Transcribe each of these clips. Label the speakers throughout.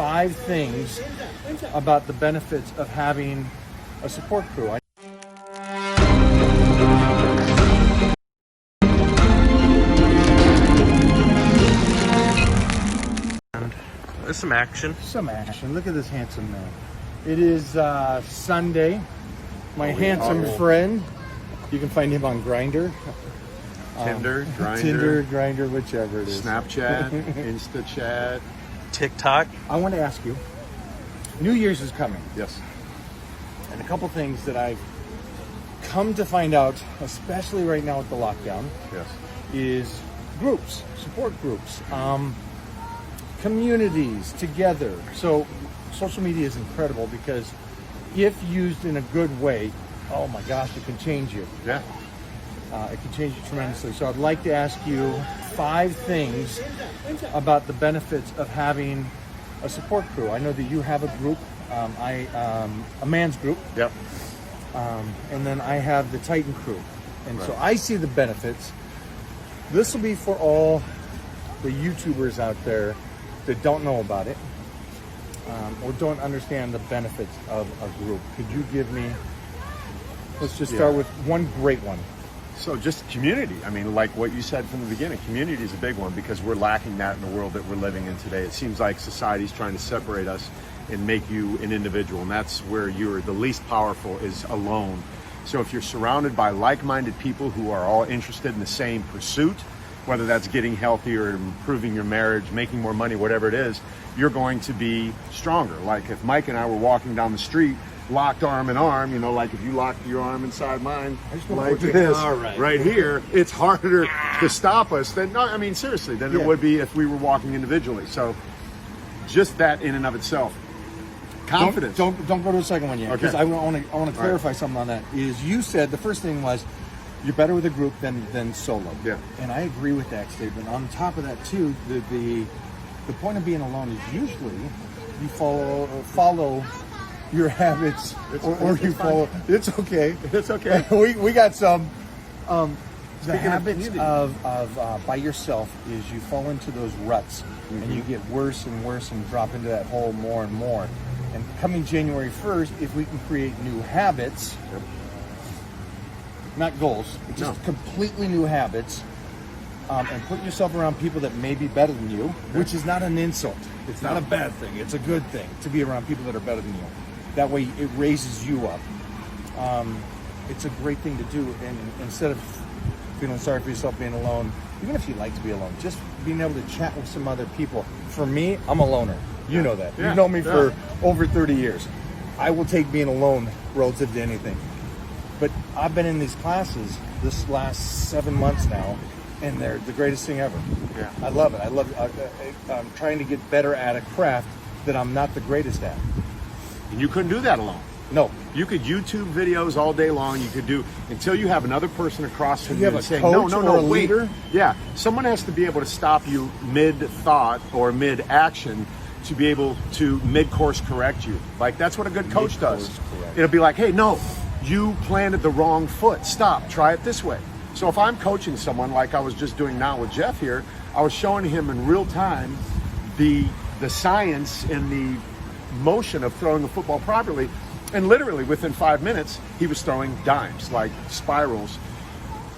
Speaker 1: 5 things about the benefits of having a support crew.
Speaker 2: There's some action.
Speaker 1: Some action. Look at this handsome man. It is Sunday. My handsome friend. You can find him on Grindr.
Speaker 3: Tinder, Grindr,
Speaker 1: Tinder, Grindr, whichever it is.
Speaker 3: Snapchat, InstaChat.
Speaker 2: TikTok.
Speaker 1: I want to ask you, New Year's is coming.
Speaker 3: Yes.
Speaker 1: And a couple things that I've come to find out, especially right now with the lockdown,
Speaker 3: Yes.
Speaker 1: is groups, support groups, communities together. So social media is incredible because if used in a good way, oh my gosh, it can change you.
Speaker 3: Yeah.
Speaker 1: It can change you tremendously. So I'd like to ask you 5 things about the benefits of having a support crew. I know that you have a group, a man's group,
Speaker 3: Yep.
Speaker 1: and then I have the Titan crew. And so
Speaker 3: Right.
Speaker 1: I see the benefits. This will be for all the YouTubers out there that don't know about it or don't understand the benefits of a group. Could you give me, let's just start with one great one.
Speaker 3: So just community. I mean, like what you said from the beginning, community is a big one because we're lacking that in the world that we're living in today. It seems like society's trying to separate us and make you an individual, and that's where you're the least powerful, is alone. So if you're surrounded by like-minded people who are all interested in the same pursuit, whether that's getting healthier, improving your marriage, making more money, whatever it is, you're going to be stronger. Like if Mike and I were walking down the street, locked arm in arm, you know, like if you locked your arm inside mine, like this, right here, it's harder to stop us than, no, I mean, seriously, than it would be if we were walking individually. So just that in and of itself. Confidence.
Speaker 1: Don't go to the second one yet, because
Speaker 3: Okay.
Speaker 1: I want to clarify something on that. Is you said the first thing was you're better with a group than solo.
Speaker 3: Yeah.
Speaker 1: And I agree with that statement. On top of that too, the point of being alone is usually you follow your habits, or you follow. It's okay.
Speaker 3: It's okay.
Speaker 1: we got some. The
Speaker 3: Speaking of
Speaker 1: habits
Speaker 3: community.
Speaker 1: of by yourself is you fall into those ruts and you get worse and worse and drop into that hole more and more. And coming January 1st, if we can create new habits, not goals, just completely new habits, and put yourself around people that may be better than you, which is not an insult. It's not a bad thing. It's a good thing to be around people that are better than you. That way it raises you up. It's a great thing to do. And instead of feeling sorry for yourself being alone, even if you like to be alone, just being able to chat with some other people. For me, I'm a loner. You know that. You've known me for over 30 years. I will take being alone relative to anything. But I've been in these classes this last 7 months now, and they're the greatest thing ever.
Speaker 3: Yeah.
Speaker 1: I love it. I'm trying to get better at a craft that I'm not the greatest at.
Speaker 3: And you couldn't do that alone.
Speaker 1: No.
Speaker 3: You could YouTube videos all day long. You could do until you have another person across from
Speaker 1: You
Speaker 3: you,
Speaker 1: have
Speaker 3: and
Speaker 1: a
Speaker 3: saying,
Speaker 1: coach
Speaker 3: no,
Speaker 1: or a
Speaker 3: wait.
Speaker 1: leader?
Speaker 3: Yeah, someone has to be able to stop you mid-thought or mid-action to be able to mid-course correct you. Like that's what a good coach does.
Speaker 1: Correct.
Speaker 3: It'll be like, hey, no, you planted the wrong foot. Stop. Try it this way. So if I'm coaching someone like I was just doing now with Jeff here, I was showing him in real time the science and the motion of throwing the football properly. And literally within 5 minutes, he was throwing dimes, like spirals.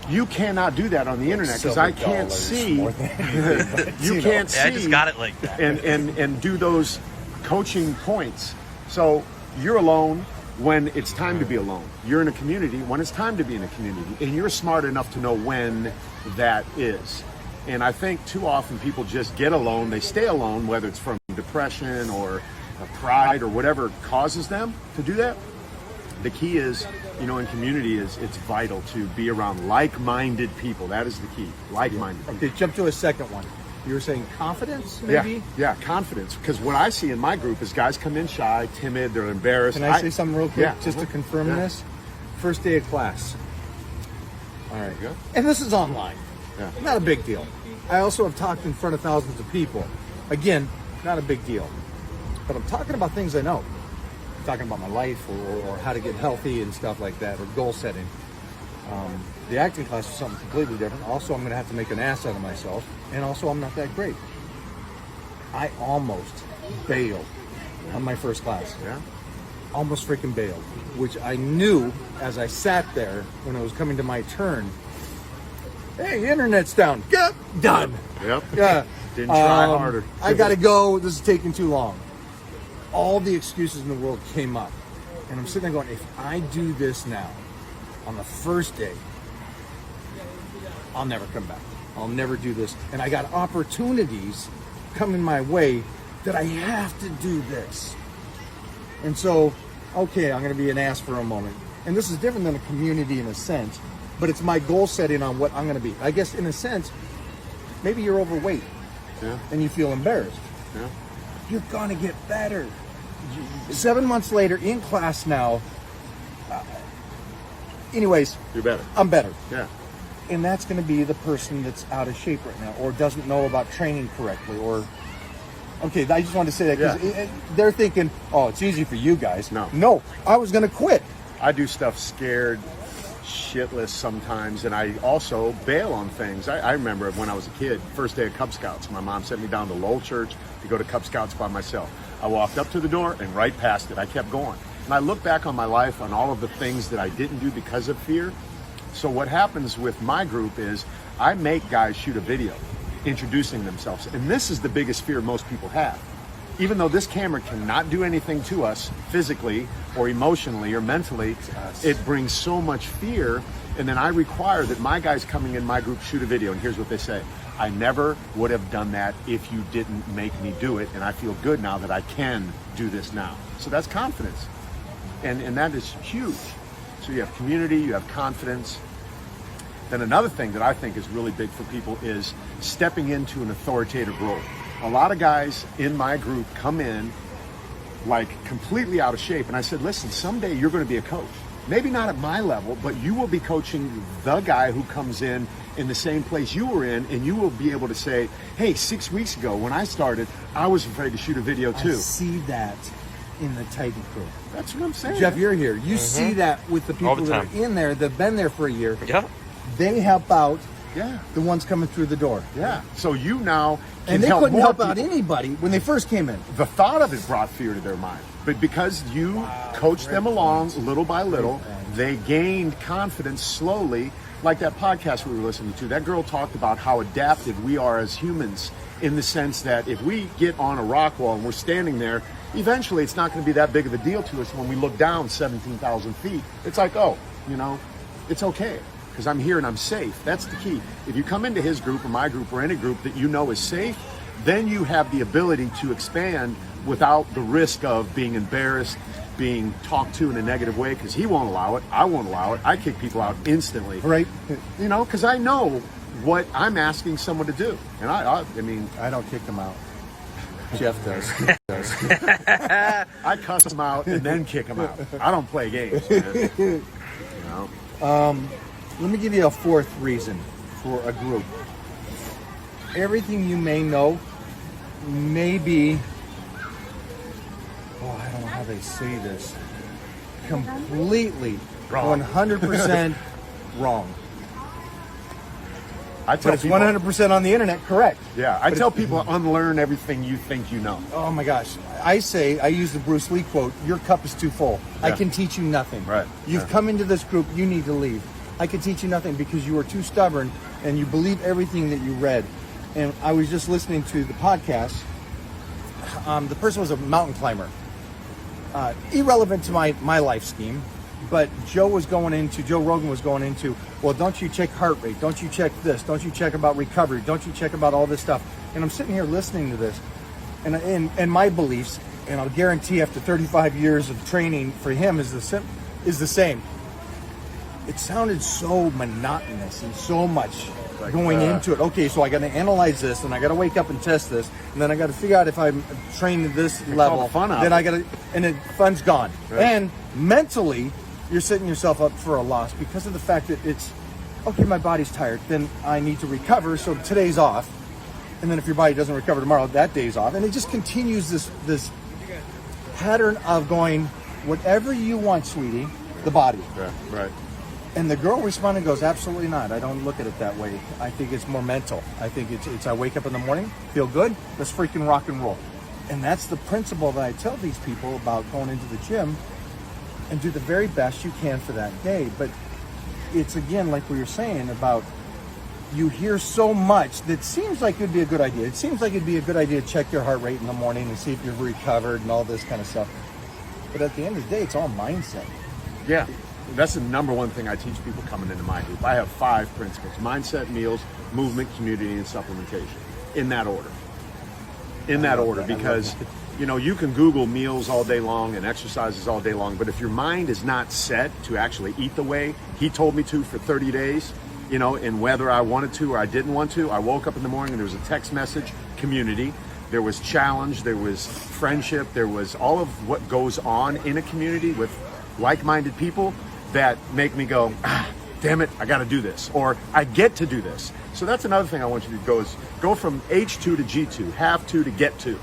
Speaker 3: You cannot do that on the internet because I can't see. You can't see.
Speaker 2: I just got it like that.
Speaker 3: And do those coaching points. So you're alone when it's time to be alone. You're in a community when it's time to be in a community. And you're smart enough to know when that is. And I think too often people just get alone. They stay alone, whether it's from depression or pride or whatever causes them to do that. The key is, you know, in community is it's vital to be around like-minded people. That is the key. Like-minded people.
Speaker 1: Okay, jump to a second one. You were saying confidence, maybe?
Speaker 3: Yeah, confidence. Because what I see in my group is guys come in shy, timid, they're embarrassed.
Speaker 1: Can I say something real quick,
Speaker 3: Yeah.
Speaker 1: just to confirm this? First day of class. All right.
Speaker 3: Good.
Speaker 1: And this is online.
Speaker 3: Yeah.
Speaker 1: Not a big deal. I also have talked in front of thousands of people. Again, not a big deal. But I'm talking about things I know. I'm talking about my life or how to get healthy and stuff like that, or goal setting. The acting class is something completely different. Also, I'm going to have to make an ass out of myself. And also, I'm not that great. I almost bailed on my first class.
Speaker 3: Yeah.
Speaker 1: Almost freaking bailed, which I knew as I sat there when it was coming to my turn. Hey, internet's down. Yep, done.
Speaker 3: Yep.
Speaker 1: Yeah.
Speaker 3: Didn't try harder.
Speaker 1: I gotta go. This is taking too long. All the excuses in the world came up. And I'm sitting there going, if I do this now, on the first day, I'll never come back. I'll never do this. And I got opportunities coming my way that I have to do this. And so, okay, I'm going to be an ass for a moment. And this is different than a community in a sense, but it's my goal setting on what I'm going to be. I guess in a sense, maybe you're overweight and you feel embarrassed.
Speaker 3: Yeah.
Speaker 1: You're going to get better. 7 months later, in class now, anyways,
Speaker 3: You're better.
Speaker 1: I'm better.
Speaker 3: Yeah.
Speaker 1: And that's going to be the person that's out of shape right now or doesn't know about training correctly or... Okay, I just wanted to say that because they're thinking, oh, it's easy for you guys. No, I was going to quit.
Speaker 3: I do stuff scared shitless sometimes, and I also bail on things. I remember when I was a kid, first day of Cub Scouts, my mom sent me down to Lowell Church to go to Cub Scouts by myself. I walked up to the door and right past it. I kept going. And I look back on my life on all of the things that I didn't do because of fear. So what happens with my group is I make guys shoot a video introducing themselves. And this is the biggest fear most people have. Even though this camera cannot do anything to us physically or emotionally or mentally, it brings so much fear. And then I require that my guys coming in my group shoot a video. And here's what they say. I never would have done that if you didn't make me do it. And I feel good now that I can do this now. So that's confidence. And that is huge. So you have community, you have confidence. Then another thing that I think is really big for people is stepping into an authoritative role. A lot of guys in my group come in like completely out of shape. And I said, listen, someday you're going to be a coach. Maybe not at my level, but you will be coaching the guy who comes in the same place you were in, and you will be able to say, hey, 6 weeks ago when I started, I was afraid to shoot a video too.
Speaker 1: I see that in the Titan crew.
Speaker 3: That's what I'm saying.
Speaker 1: Jeff, you're here. You see that with the people that are in there, that've been there for a year.
Speaker 2: Yeah.
Speaker 1: They help out
Speaker 3: Yeah.
Speaker 1: the ones coming through the door.
Speaker 3: Yeah. So you now can
Speaker 1: And they
Speaker 3: help
Speaker 1: couldn't
Speaker 3: more
Speaker 1: help out
Speaker 3: people.
Speaker 1: anybody when they first came in.
Speaker 3: The thought of it brought fear to their mind. But because you coached them along little by little, they gained confidence slowly. Like that podcast we were listening to, that girl talked about how adaptive we are as humans in the sense that if we get on a rock wall and we're standing there, eventually it's not going to be that big of a deal to us when we look down 17,000 feet. It's like, oh, you know, it's okay because I'm here and I'm safe. That's the key. If you come into his group or my group or any group that you know is safe, then you have the ability to expand without the risk of being embarrassed, being talked to in a negative way, because he won't allow it. I won't allow it. I kick people out instantly.
Speaker 1: Right.
Speaker 3: You know, because I know what I'm asking someone to do. And I mean,
Speaker 1: I don't kick them out. Jeff does.
Speaker 3: I cuss them out and then kick them out. I don't play games, man. You know?
Speaker 1: Let me give you a fourth reason for a group. Everything you may know may be, oh, I don't know how they say this, completely,
Speaker 3: Wrong.
Speaker 1: 100% wrong.
Speaker 3: I tell
Speaker 1: But it's
Speaker 3: people,
Speaker 1: 100% on the internet correct.
Speaker 3: yeah, I tell people unlearn everything you think you know.
Speaker 1: Oh my gosh. I use the Bruce Lee quote, your cup is too full. I
Speaker 3: Yeah.
Speaker 1: can teach you nothing.
Speaker 3: Right.
Speaker 1: You've
Speaker 3: Yeah.
Speaker 1: come into this group, you need to leave. I can teach you nothing because you are too stubborn and you believe everything that you read. And I was just listening to the podcast. The person was a mountain climber. Irrelevant to my life scheme, but Joe Rogan was going into, well, don't you check heart rate? Don't you check this? Don't you check about recovery? Don't you check about all this stuff? And I'm sitting here listening to this, and my beliefs, and I'll guarantee after 35 years of training for him is the same. It sounded so monotonous and so much
Speaker 3: Like,
Speaker 1: going into it. Okay, so I got to analyze this, and I got to wake up and test this, and then I got to figure out if I'm trained at this level.
Speaker 3: the fun out
Speaker 1: Then
Speaker 3: of
Speaker 1: I got to, and the fun's gone.
Speaker 3: Right.
Speaker 1: And mentally, you're setting yourself up for a loss because of the fact that it's, okay, my body's tired, then I need to recover, so today's off. And then if your body doesn't recover tomorrow, that day's off. And it just continues this pattern of going, whatever you want, sweetie, the body.
Speaker 3: Yeah, right.
Speaker 1: And the girl responded and goes, absolutely not. I don't look at it that way. I think it's more mental. I think it's I wake up in the morning, feel good, let's freaking rock and roll. And that's the principle that I tell these people about going into the gym and do the very best you can for that day. But it's again, like we were saying about, you hear so much that seems like it'd be a good idea. It seems like it'd be a good idea to check your heart rate in the morning and see if you've recovered and all this kind of stuff. But at the end of the day, it's all mindset.
Speaker 3: Yeah, that's the number one thing I teach people coming into my group. I have 5 principles: mindset, meals, movement, community, and supplementation. In that order. In that order, because you know, you can Google meals all day long and exercises all day long, but if your mind is not set to actually eat the way he told me to for 30 days, you know, and whether I wanted to or I didn't want to, I woke up in the morning and there was a text message, community, there was challenge, there was friendship, there was all of what goes on in a community with like-minded people that make me go, damn it, I got to do this, or I get to do this. So that's another thing I want you to go is go from H2 to G2, have to get to.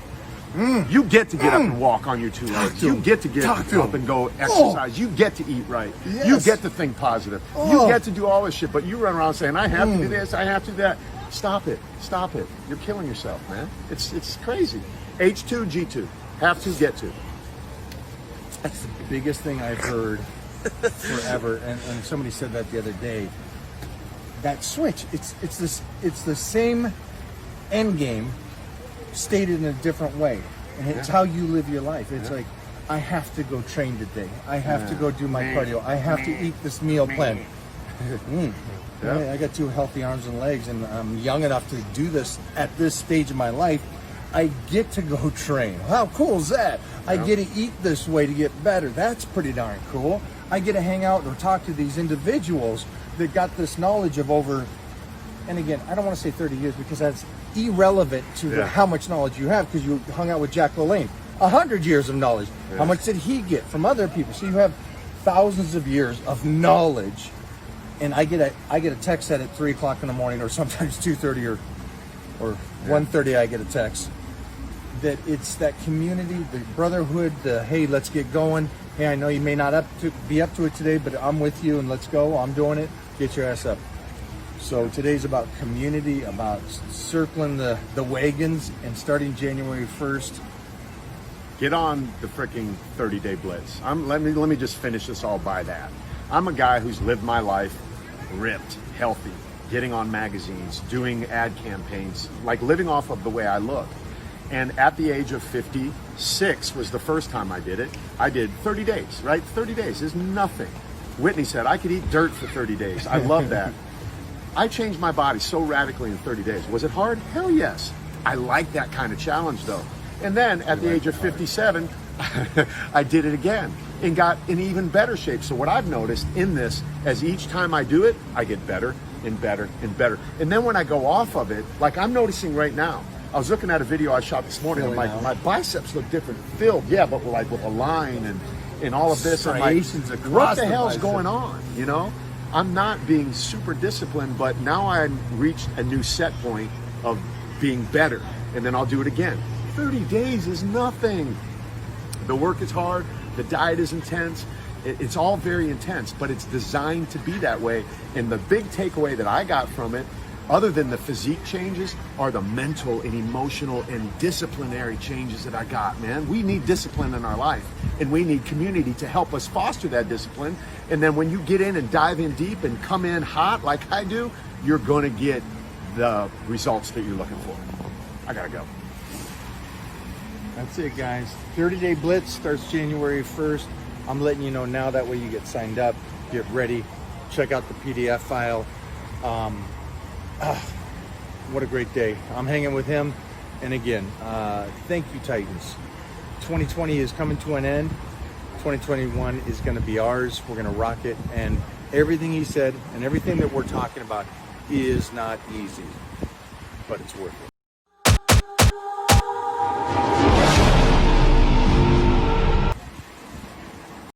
Speaker 3: You get to get up and walk on your 2 legs. You get to get up and go exercise. You get to eat right.
Speaker 1: Yes.
Speaker 3: You get to think positive. You get to do all this shit, but you run around saying, I have to do this, I have to do that. Stop it. Stop it. You're killing yourself, man. It's crazy. H2, G2. Have to, get to.
Speaker 1: That's the biggest thing I've heard forever. And somebody said that the other day. That switch, it's the same end game stated in a different way. And it's how you live your life. It's like, I have to go train today. I have to go do my cardio. I have to eat this meal plan. I got 2 healthy arms and legs, and I'm young enough to do this at this stage of my life. I get to go train. How cool is that? I get to eat this way to get better. That's pretty darn cool. I get to hang out or talk to these individuals that got this knowledge of over, and again, I don't want to say 30 years because that's irrelevant to how much knowledge you have, because you hung out with Jack LaLanne. 100 years of knowledge. How much did he get from other people? So you have thousands of years of knowledge. And I get a text at 3 o'clock in the morning, or sometimes 2:30 or 1:30. I get a text that it's that community, the brotherhood, the hey, let's get going. Hey, I know you may not be up to it today, but I'm with you and let's go. I'm doing it. Get your ass up. So today's about community, about circling the wagons, and starting January 1st.
Speaker 3: Get on the freaking 30-day blitz. Let me just finish this all by that. I'm a guy who's lived my life ripped, healthy, getting on magazines, doing ad campaigns, like living off of the way I look. And at the age of 56 was the first time I did it. I did 30 days, right? 30 days is nothing. Whitney said I could eat dirt for 30 days. I love that. I changed my body so radically in 30 days. Was it hard? Hell yes. I like that kind of challenge though. And then at the age of 57, I did it again and got in even better shape. So what I've noticed in this, as each time I do it, I get better and better and better. And then when I go off of it, like I'm noticing right now, I was looking at a video I shot this morning, and my biceps look different, filled, but like with a line and all of this. I'm like, what the hell's going on? You know, I'm not being super disciplined, but now I've reached a new set point of being better, and then I'll do it again. 30 days is nothing. The work is hard, the diet is intense, it's all very intense, but it's designed to be that way. And the big takeaway that I got from it, other than the physique changes, are the mental and emotional and disciplinary changes that I got, man. We need discipline in our life, and we need community to help us foster that discipline. And then when you get in and dive in deep and come in hot like I do, you're gonna get the results that you're looking for. I gotta go.
Speaker 1: That's it, guys. 30-day blitz starts January 1st. I'm letting you know now, that way you get signed up, get ready, check out the PDF file. What a great day. I'm hanging with him. And again, thank you, Titans. 2020 is coming to an end. 2021 is going to be ours. We're going to rock it. And everything he said and everything that we're talking about is not easy, but it's worth it.